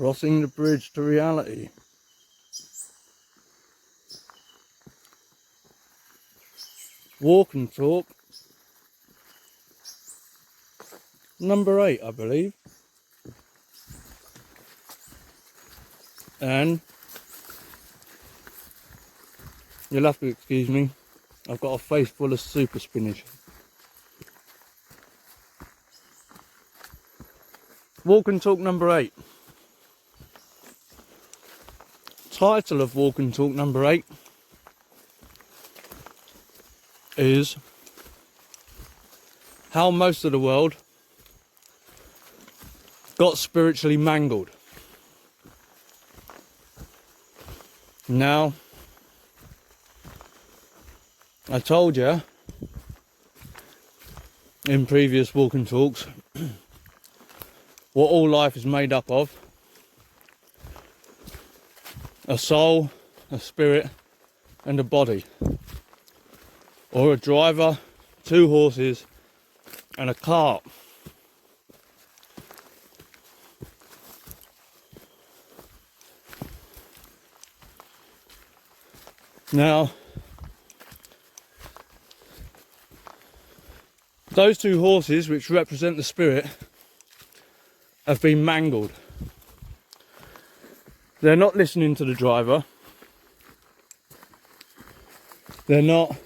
Crossing the bridge to reality. Walk and talk. Number 8, I believe. And you'll have to excuse me, I've got a face full of super spinach. Walk and talk number 8. Title of walk and talk number 8 is how most of the world got spiritually mangled. Now, I told you in previous walk and talks what all life is made up of: a soul, a spirit, and a body, or a driver, 2 horses, and a cart. Now, those 2 horses, which represent the spirit, have been mangled. They're not listening to the driver. They're not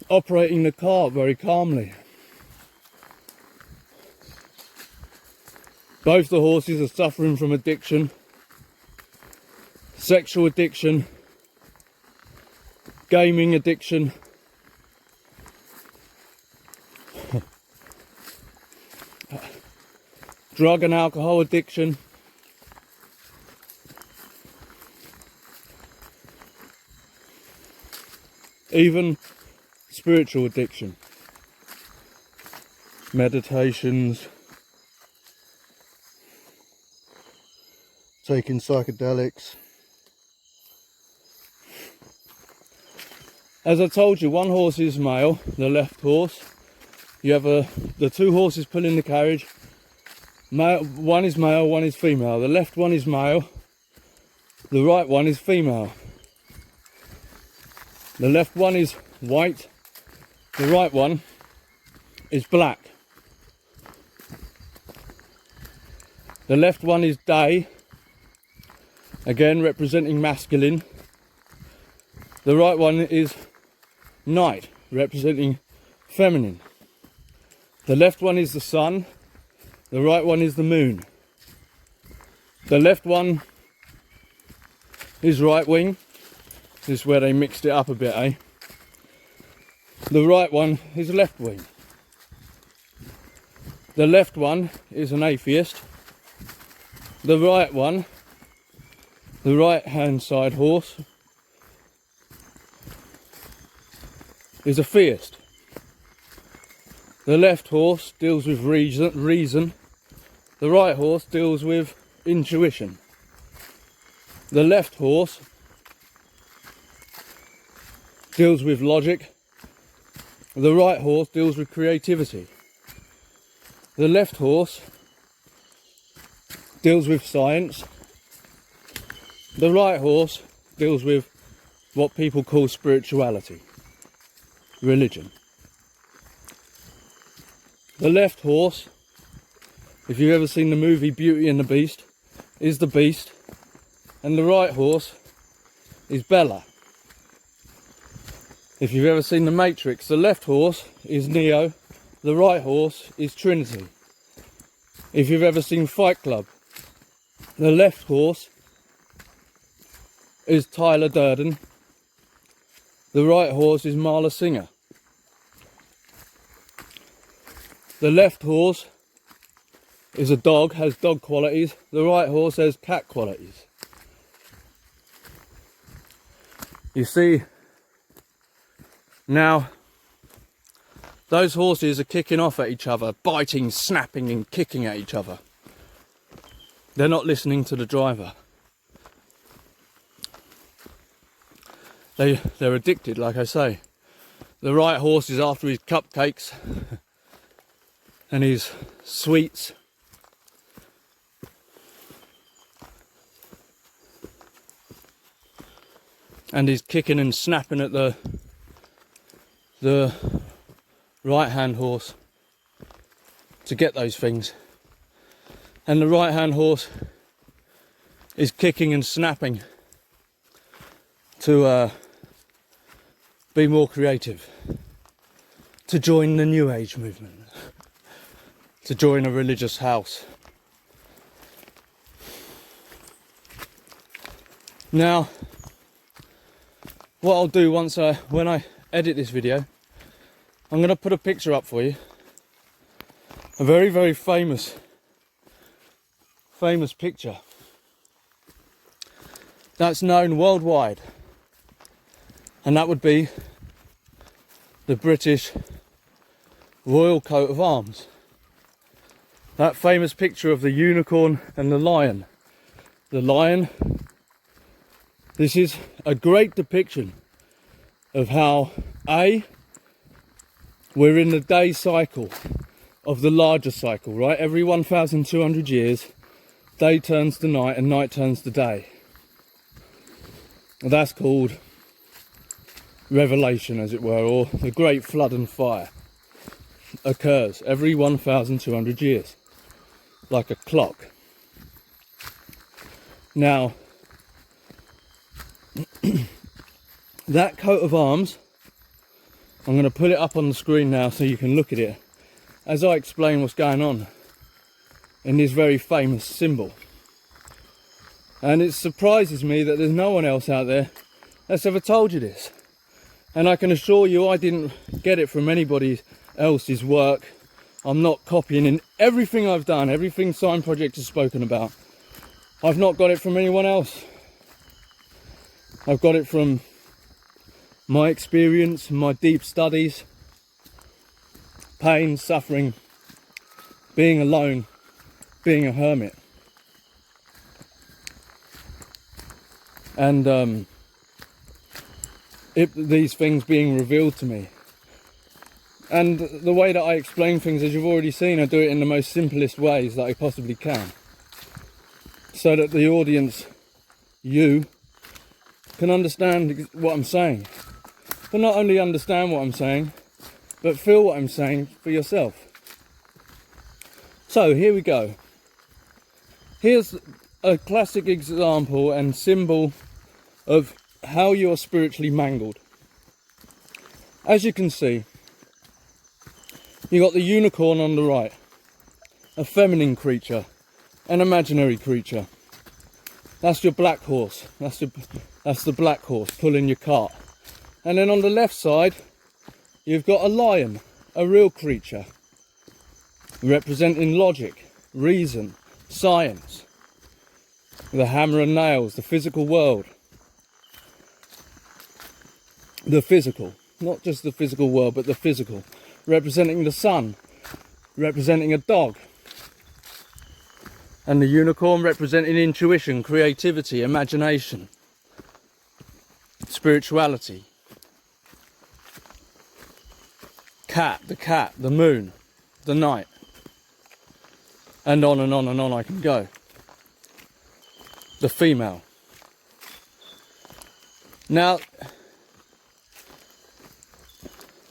operating the cart very calmly. Both the horses are suffering from addiction, sexual addiction, gaming addiction, drug and alcohol addiction, even spiritual addiction, meditations, taking psychedelics. As I told you, 1 horse is male, the left horse. You have the 2 horses pulling the carriage. Male, 1 is male, 1 is female. The left one is male, the right one is female. The left one is white, the right one is black. The left one is day, again representing masculine. The right one is night, representing feminine. The left one is the sun, the right one is the moon. The left one is right wing. This is where they mixed it up a bit, eh? The right one is left wing. The left one is an atheist. The right one, the right hand side horse, is a theist. The left horse deals with reason. The right horse deals with intuition. The left horse deals with logic. The right horse deals with creativity. The left horse deals with science. The right horse deals with what people call spirituality, religion. The left horse, if you've ever seen the movie Beauty and the Beast, is the beast, and the right horse is Bella. If you've ever seen The Matrix, the left horse is Neo, the right horse is Trinity. If you've ever seen Fight Club, the left horse is Tyler Durden, the right horse is Marla Singer. The left horse is a dog, has dog qualities. The right horse has cat qualities. You see, now those horses are kicking off at each other, biting, snapping and kicking at each other. They're not listening to the driver. They're addicted, like I say. The right horse is after his cupcakes and his sweets. and he's kicking and snapping at the right hand horse to get those things, and the right hand horse is kicking and snapping to be more creative, to join the New Age movement, to join a religious house. Now, what I'll do when I edit this video, I'm going to put a picture up for you. A very, very famous picture that's known worldwide, and that would be the British Royal Coat of Arms. That famous picture of the unicorn and the lion. The lion. This is a great depiction of how we're in the day cycle of the larger cycle, right? Every 1,200 years, day turns to night and night turns to day. That's called revelation, as it were, or the great flood and fire occurs every 1,200 years, like a clock. Now, that coat of arms, I'm going to put it up on the screen now so you can look at it as I explain what's going on in this very famous symbol. And it surprises me that there's no one else out there that's ever told you this. And I can assure you I didn't get it from anybody else's work. I'm not copying in everything I've done, everything SINE Project has spoken about. I've not got it from anyone else. I've got it from my experience, my deep studies, pain, suffering, being alone, being a hermit. And these things being revealed to me. And the way that I explain things, as you've already seen, I do it in the most simplest ways that I possibly can. So that the audience, you, can understand what I'm saying. But not only understand what I'm saying, but feel what I'm saying for yourself. So here we go. Here's a classic example and symbol of how you are spiritually mangled. As you can see, you got the unicorn on the right, a feminine creature, an imaginary creature. That's your black horse. That's the black horse pulling your cart. And then on the left side, you've got a lion, a real creature, representing logic, reason, science, the hammer and nails, the physical world. The physical, not just the physical world, but the physical, representing the sun, representing a dog, and the unicorn representing intuition, creativity, imagination, spirituality. Cat, the moon, the night, and on and on and on I can go. The female. Now,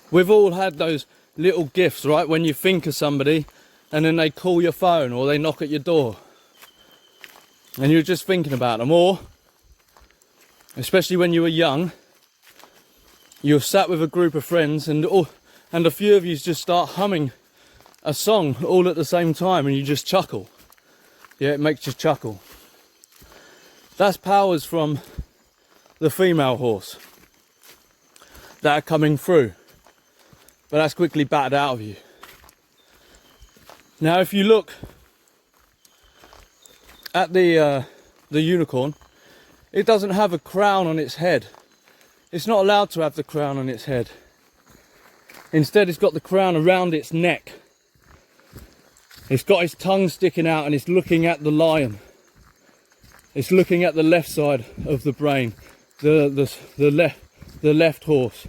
we've all had those little gifts, right? When you think of somebody and then they call your phone or they knock at your door and you're just thinking about them. Or, especially when you were young, you're sat with a group of friends and a few of you just start humming a song all at the same time and you just chuckle. Yeah, it makes you chuckle. That's powers from the female horse that are coming through. But that's quickly battered out of you. Now if you look at the unicorn, it doesn't have a crown on its head. It's not allowed to have the crown on its head. Instead, it's got the crown around its neck. It's got its tongue sticking out and it's looking at the lion. It's looking at the left side of the brain, the left horse.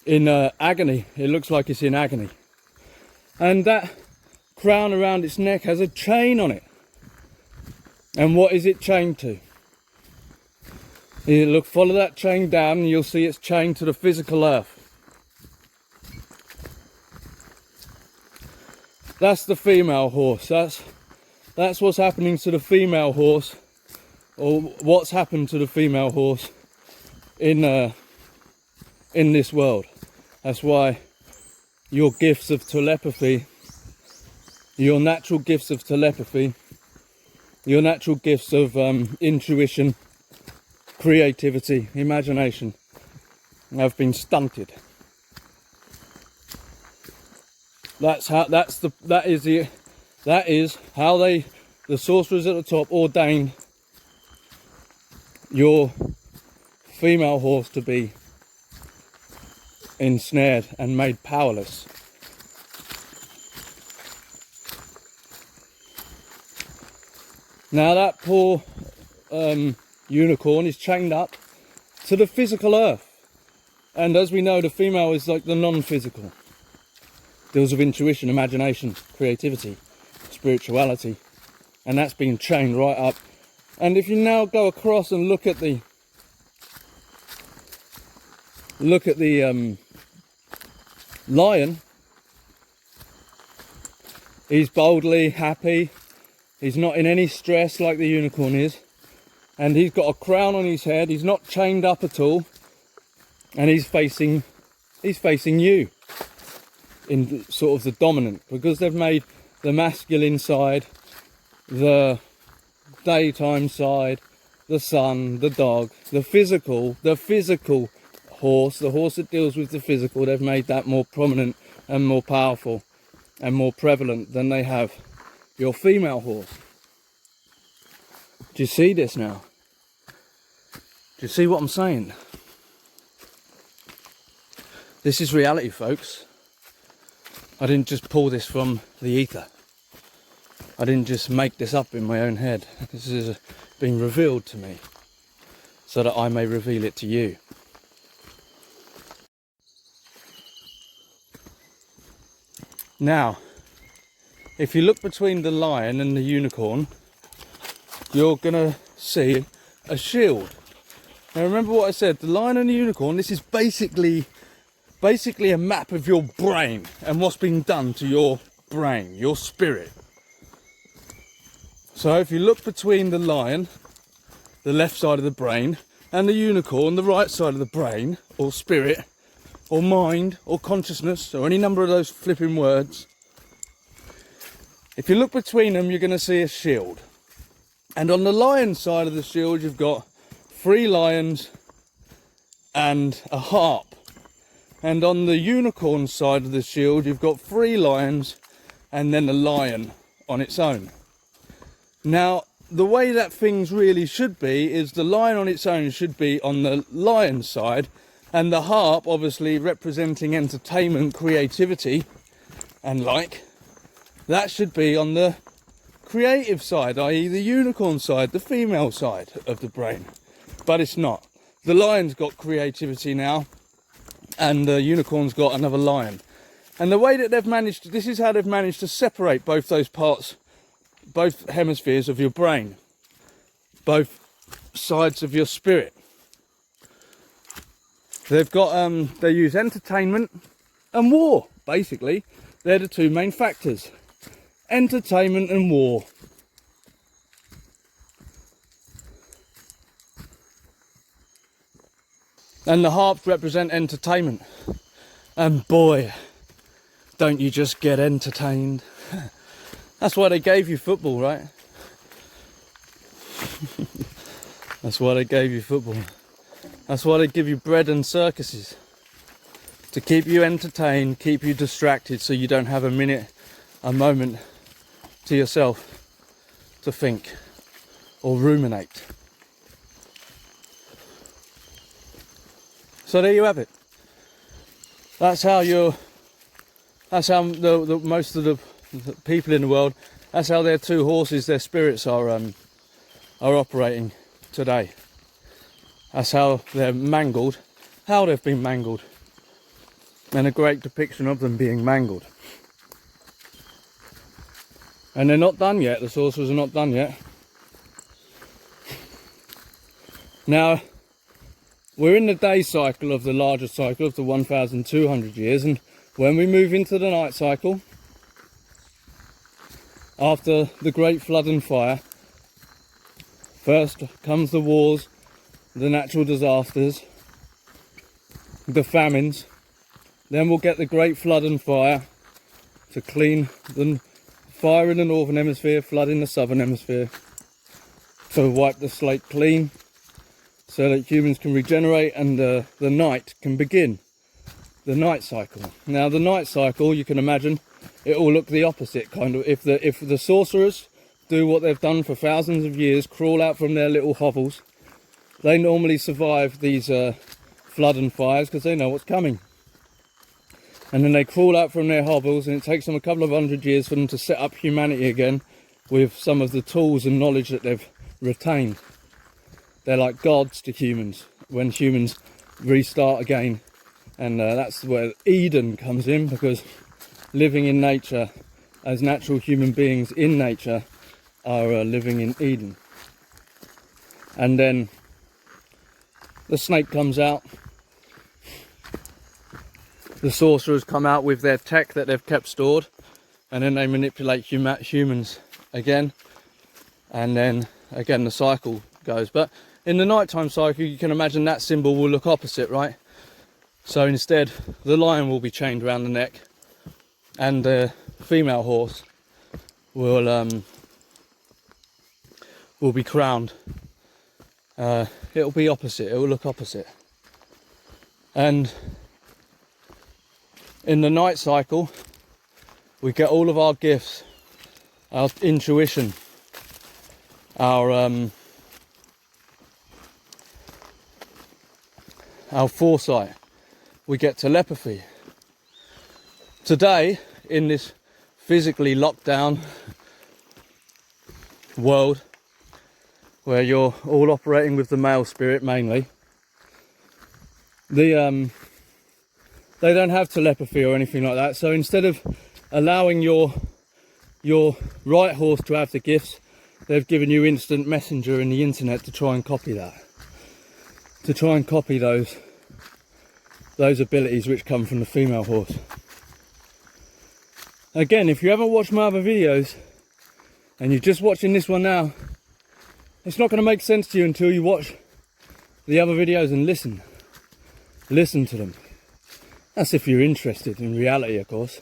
In agony. It looks like it's in agony. And that crown around its neck has a chain on it. And what is it chained to? You look, follow that chain down and you'll see it's chained to the physical earth. That's the female horse. That's what's happening to the female horse, or what's happened to the female horse in this world. That's why your gifts of telepathy, your natural gifts of telepathy, your natural gifts of intuition, creativity, imagination have been stunted. That is how the sorcerers at the top ordained your female horse to be ensnared and made powerless. Now that poor unicorn is chained up to the physical earth, and as we know, the female is like the non-physical. Deals with intuition, imagination, creativity, spirituality, and that's been chained right up. And if you now go across and look at the lion, he's boldly happy. He's not in any stress like the unicorn is, and he's got a crown on his head. He's not chained up at all, and he's facing you in sort of the dominant, because they've made the masculine side, the daytime side, the sun, the dog, the physical horse, the horse that deals with the physical. They've made that more prominent and more powerful and more prevalent than they have your female horse. Do you see this now? Do you see what I'm saying? This is reality, folks. I didn't just pull this from the ether. I didn't just make this up in my own head. This is being revealed to me so that I may reveal it to you. Now, if you look between the lion and the unicorn, you're gonna see a shield. Now remember what I said, the lion and the unicorn, this is basically a map of your brain and what's been done to your brain, your spirit. So if you look between the lion, the left side of the brain, and the unicorn, the right side of the brain, or spirit, or mind, or consciousness, or any number of those flipping words, if you look between them, you're going to see a shield. And on the lion side of the shield, you've got 3 lions and a harp. And on the unicorn side of the shield, you've got 3 lions and then a lion on its own. Now, the way that things really should be is the lion on its own should be on the lion side, and the harp, obviously representing entertainment, creativity, and that should be on the creative side, i.e. the unicorn side, the female side of the brain. But it's not. The lion's got creativity now, and the unicorn's got another lion. And the way that they've managed, this is how they've managed to separate both those parts, both hemispheres of your brain, both sides of your spirit. They've got, they use entertainment and war, basically. They're the 2 main factors. Entertainment and war. And the harps represent entertainment. And boy, don't you just get entertained. That's why they gave you football, right? That's why they gave you football. That's why they give you bread and circuses. To keep you entertained, keep you distracted, so you don't have a moment to yourself to think or ruminate. So there you have it. That's how the most of the people in the world, that's how their 2 horses, their spirits are operating today. That's how they're mangled, how they've been mangled, and a great depiction of them being mangled. And they're not done yet, the sorcerers are not done yet. Now, we're in the day cycle of the larger cycle of the 1,200 years, and when we move into the night cycle, after the great flood and fire, first comes the wars, the natural disasters, the famines, then we'll get the great flood and fire to clean the fire in the northern hemisphere, flood in the southern hemisphere, to wipe the slate clean so that humans can regenerate and the night can begin. The night cycle. Now the night cycle, you can imagine, it will look the opposite kind of. If the sorcerers do what they've done for thousands of years, crawl out from their little hovels, they normally survive these flood and fires because they know what's coming. And then they crawl out from their hovels, and it takes them a couple of 100 years for them to set up humanity again with some of the tools and knowledge that they've retained. They're like gods to humans when humans restart again. And that's where Eden comes in, because living in nature as natural human beings in nature are living in Eden. And then the snake comes out, the sorcerers come out with their tech that they've kept stored, and then they manipulate humans again, and then again the cycle goes. But in the nighttime cycle, you can imagine that symbol will look opposite, right? So instead, the lion will be chained around the neck, and the female horse will be crowned. It'll be opposite. It will look opposite. And in the night cycle, we get all of our gifts, our intuition, our foresight. We get telepathy. Today, in this physically locked down world, where you're all operating with the male spirit mainly, they don't have telepathy or anything like that. So instead of allowing your right horse to have the gifts, they've given you instant messenger in the internet to try and copy that, to try and copy those abilities which come from the female horse. Again, if you haven't watched my other videos and you're just watching this one now, it's not going to make sense to you until you watch the other videos and listen to them. That's if you're interested in reality, of course,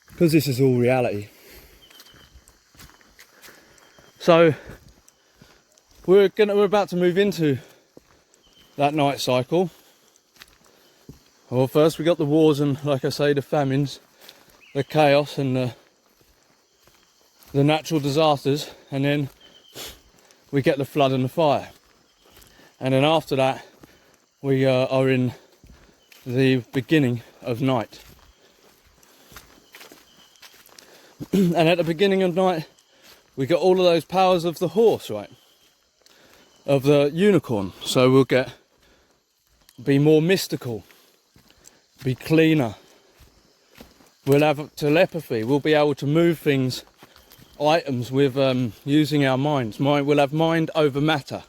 because this is all reality. So we're about to move into that night cycle. Well, first we got the wars and, like I say, the famines, the chaos and the natural disasters, and then we get the flood and the fire. And then after that, we are in the beginning of night. And at the beginning of night, we get all of those powers of the horse, right? Of the unicorn. So we'll be more mystical, be cleaner. We'll have telepathy. We'll be able to move things, items with using our minds. We'll have mind over matter.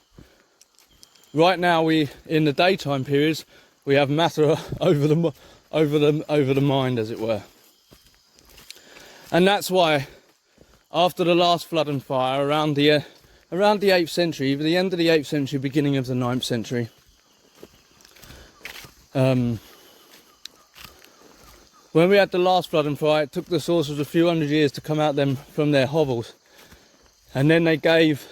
Right now, in the daytime periods, we have matter over the mind, as it were. And that's why, after the last flood and fire, around the 8th century, either the end of the 8th century, beginning of the 9th century, when we had the last flood and fire, it took the sorcerers a few hundred years to come out from their hovels, and then they gave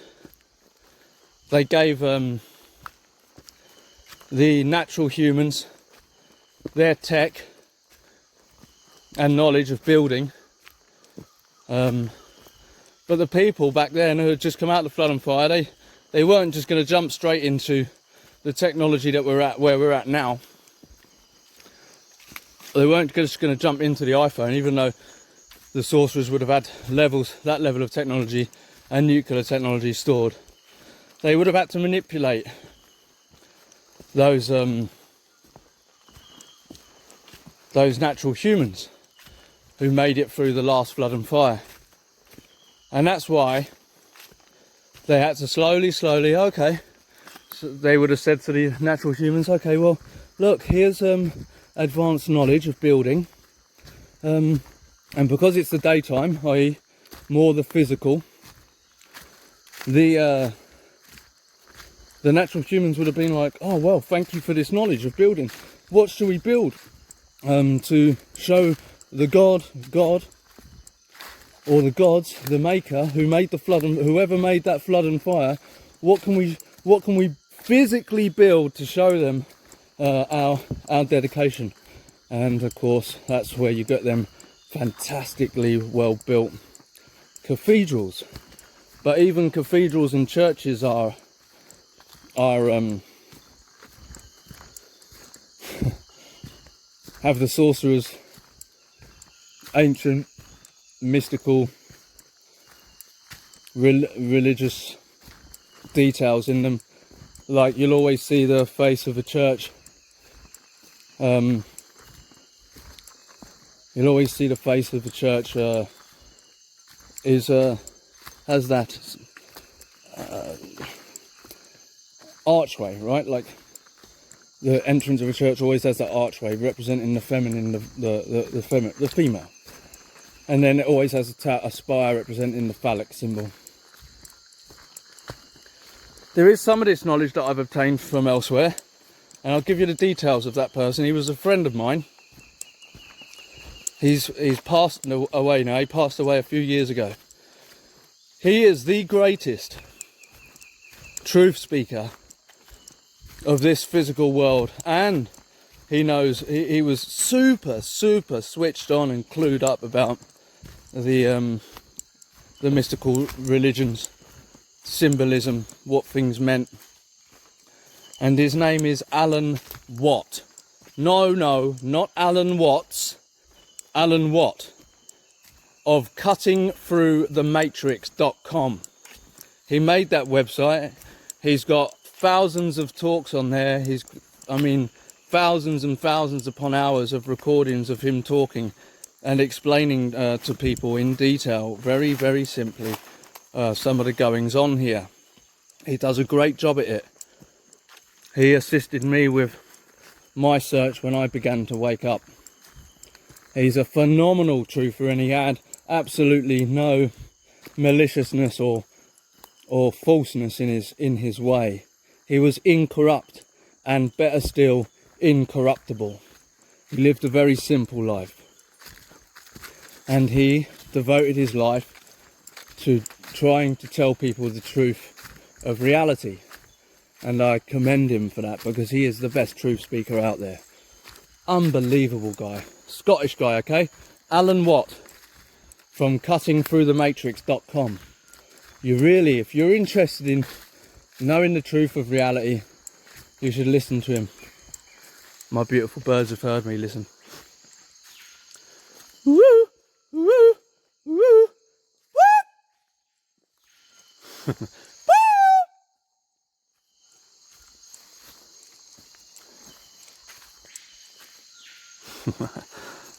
the natural humans their tech and knowledge of building. But the people back then who had just come out of the flood and fire, they weren't just going to jump straight into the technology that where we're at now. They weren't just going to jump into the iPhone, even though the sorcerers would have had that level of technology and nuclear technology stored. They would have had to manipulate those natural humans who made it through the last flood and fire. And that's why they had to slowly, okay, they would have said to the natural humans, okay, well, look, here's advanced knowledge of building, and because it's the daytime, i.e. more the physical, the natural humans would have been like, oh well, thank you for this knowledge of building. What should we build to show the God, or the gods, the maker who made the flood, and whoever made that flood and fire? What can we physically build to show them our dedication? And of course, that's where you get them fantastically well built cathedrals. But even cathedrals and churches are have the sorcerer's ancient, mystical, religious details in them. Like, you'll always see the face of a church. You'll always see the face of the church has that archway, right? Like, the entrance of a church always has that archway representing the feminine, the female, and then it always has a spire representing the phallic symbol. There is some of this knowledge that I've obtained from elsewhere, and I'll give you the details of that person. He was a friend of mine. He's passed away now. He passed away a few years ago. He is the greatest truth speaker of this physical world, and he knows, he was super switched on and clued up about the mystical religions, symbolism, what things meant. And his name is Alan Watt. No, not Alan Watts. Alan Watt of cuttingthroughthematrix.com. He made that website. He's got thousands of talks on there. Thousands and thousands upon hours of recordings of him talking and explaining to people in detail, very, very simply, some of the goings on here. He does a great job at it. He assisted me with my search when I began to wake up. He's a phenomenal truther, and he had absolutely no maliciousness or falseness in his way. He was incorrupt, and better still, incorruptible. He lived a very simple life, and he devoted his life to trying to tell people the truth of reality, and I commend him for that, because he is the best truth speaker out there. Unbelievable guy. Scottish guy, okay? Alan Watt from cuttingthroughthematrix.com. If you're interested in knowing the truth of reality, you should listen to him. My beautiful birds have heard me. Listen. Woo! Woo! Woo! Woo!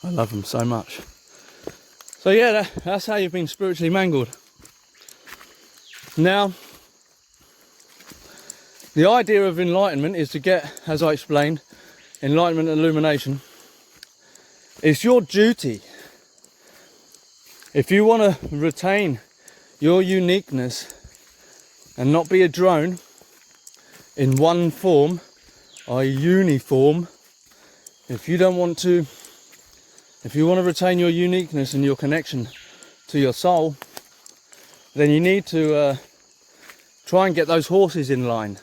I love them so much. So yeah, that's how you've been spiritually mangled. Now, the idea of enlightenment is to get, as I explained, enlightenment and illumination. It's your duty. If you want to retain your uniqueness and not be a drone in one form, i.e. uniform, if you want to retain your uniqueness and your connection to your soul, then you need to try and get those horses in line.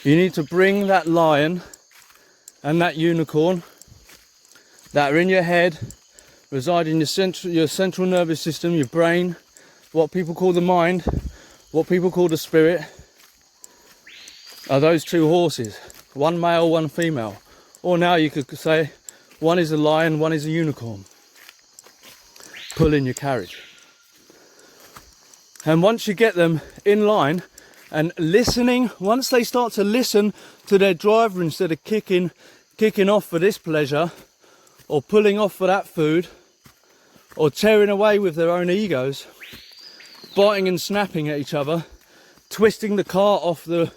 You need to bring that lion and that unicorn that are in your head, reside in your central nervous system, your brain, what people call the mind, what people call the spirit, are those two horses, one male, one female. Or now you could say one is a lion, one is a unicorn, pulling your carriage. And once you get them in line and listening, once they start to listen to their driver instead of kicking off for this pleasure, or pulling off for that food, or tearing away with their own egos, biting and snapping at each other, twisting the cart off the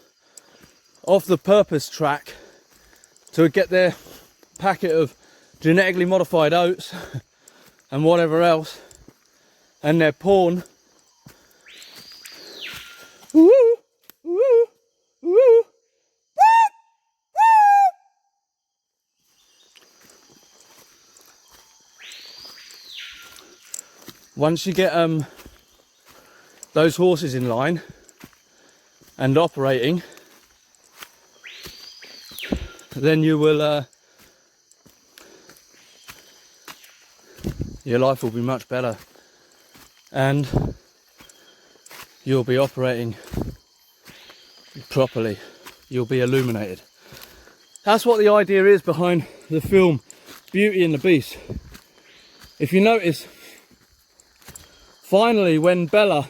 off the purpose track to get their packet of genetically modified oats and whatever else, and their pawn. Woo, woo, woo. Once you get those horses in line and operating, then you will your life will be much better, and you'll be operating properly. You'll be illuminated. That's what the idea is behind the film Beauty and the Beast. If you notice, finally, when Bella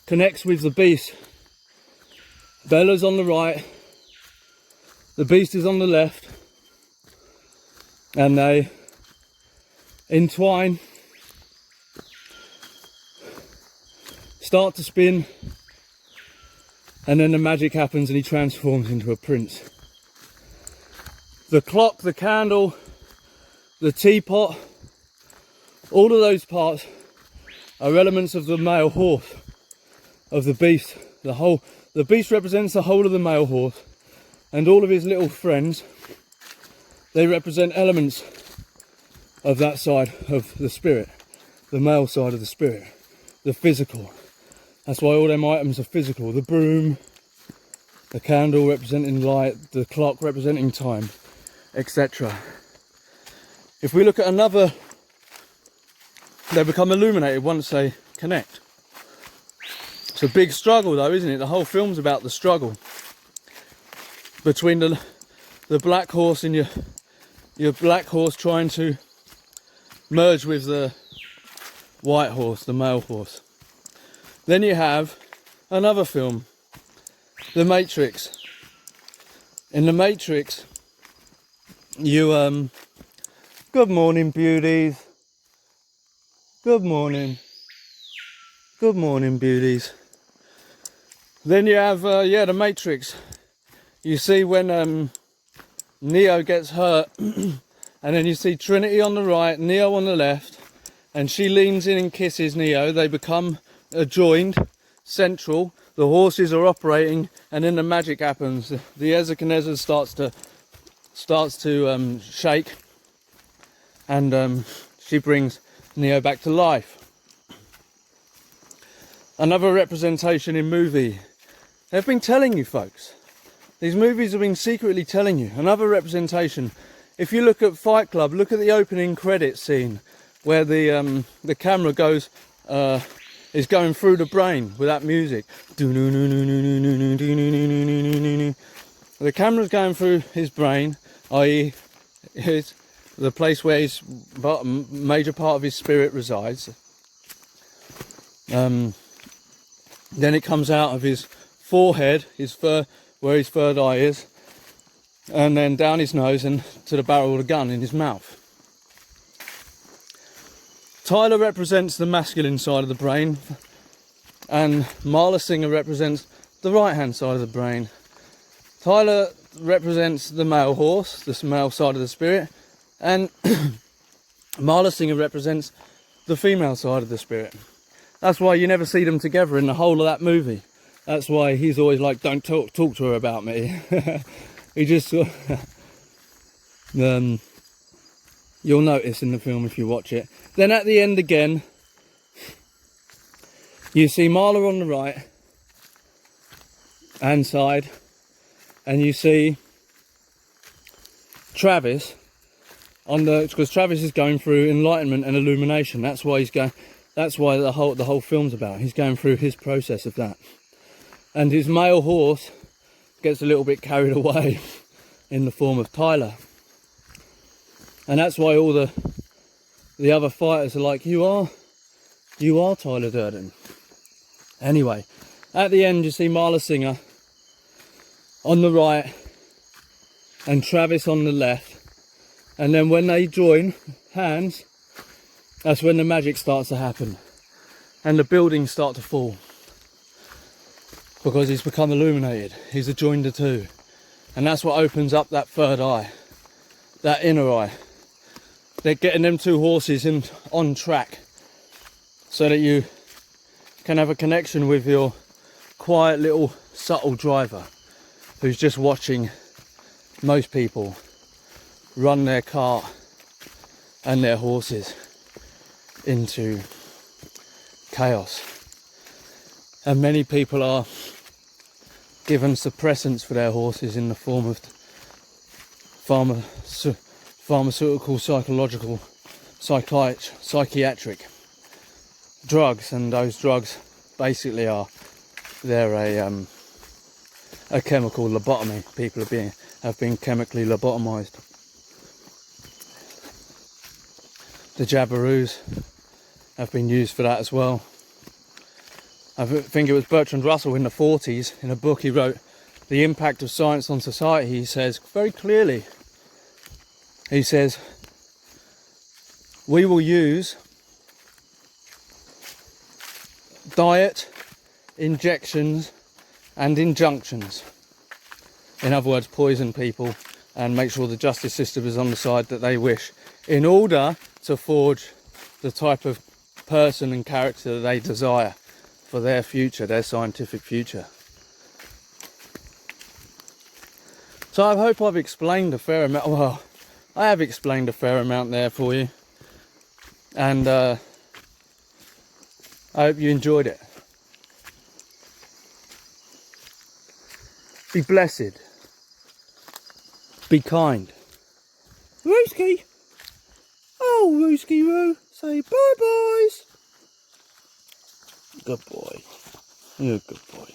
connects with the beast, Bella's on the right, the beast is on the left, and they entwine, start to spin, and then the magic happens and he transforms into a prince. The clock, the candle, the teapot, all of those parts are elements of the male horse, of the beast. The beast represents the whole of the male horse, and all of his little friends, they represent elements of that side of the spirit, the male side of the spirit, the physical. That's why all them items are physical. The broom, the candle representing light, the clock representing time, etc. If we look at another, they become illuminated once they connect. It's a big struggle though, isn't it? The whole film's about the struggle between the black horse and your black horse trying to merge with the white horse, the male horse. Then you have another film, The Matrix. In The Matrix, you good morning, beauties. Good morning. Good morning, beauties. Then you have The Matrix. You see when Neo gets hurt, and then you see Trinity on the right, Neo on the left, and she leans in and kisses Neo. They become joined, central. The horses are operating, and then the magic happens. The Ezekiel starts to shake, and she brings Neo back to life. Another representation in movie. They've been telling you, folks. These movies have been secretly telling you. Another representation. If you look at Fight Club, look at the opening credits scene where the camera goes, is going through the brain with that music. The camera's going through his brain, i.e. the place where his major part of his spirit resides. Then it comes out of his forehead, where his third eye is, and then down his nose and to the barrel of the gun in his mouth. Tyler represents the masculine side of the brain, and Marla Singer represents the right hand side of the brain. Tyler represents the male horse, the male side of the spirit, and Marla Singer represents the female side of the spirit. That's why you never see them together in the whole of that movie. That's why he's always like, don't talk to her about me. He just you'll notice in the film if you watch it. Then at the end again, you see Marla on the right hand side, and you see Travis on because Travis is going through enlightenment and illumination. That's why he's going. That's why the whole film's about. He's going through his process of that, and his male horse gets a little bit carried away in the form of Tyler, and that's why all the other fighters are like, you are Tyler Durden. Anyway, at the end you see Marla Singer on the right and Travis on the left, and then when they join hands, that's when the magic starts to happen and the buildings start to fall. because he's become illuminated. He's joined the two. And that's what opens up that third eye, that inner eye. They're getting them two horses on track so that you can have a connection with your quiet little subtle driver who's just watching most people run their cart and their horses into chaos. And many people are given suppressants for their horses in the form of pharmaceutical, psychological, psychiatric drugs, and those drugs basically they're a chemical lobotomy. People have been chemically lobotomized. The jabberoos have been used for that as well. I think it was Bertrand Russell in the 40s, in a book he wrote, The Impact of Science on Society. He says very clearly, he says, we will use diet, injections and injunctions. In other words, poison people and make sure the justice system is on the side that they wish, in order to forge the type of person and character that they desire for their future, their scientific future. So I hope I've explained a fair amount. Well, I have explained a fair amount there for you, and I hope you enjoyed it. Be blessed. Be kind. Rooski! Oh, Rooski Roo, say bye-byes. Good boy. You're a good boy.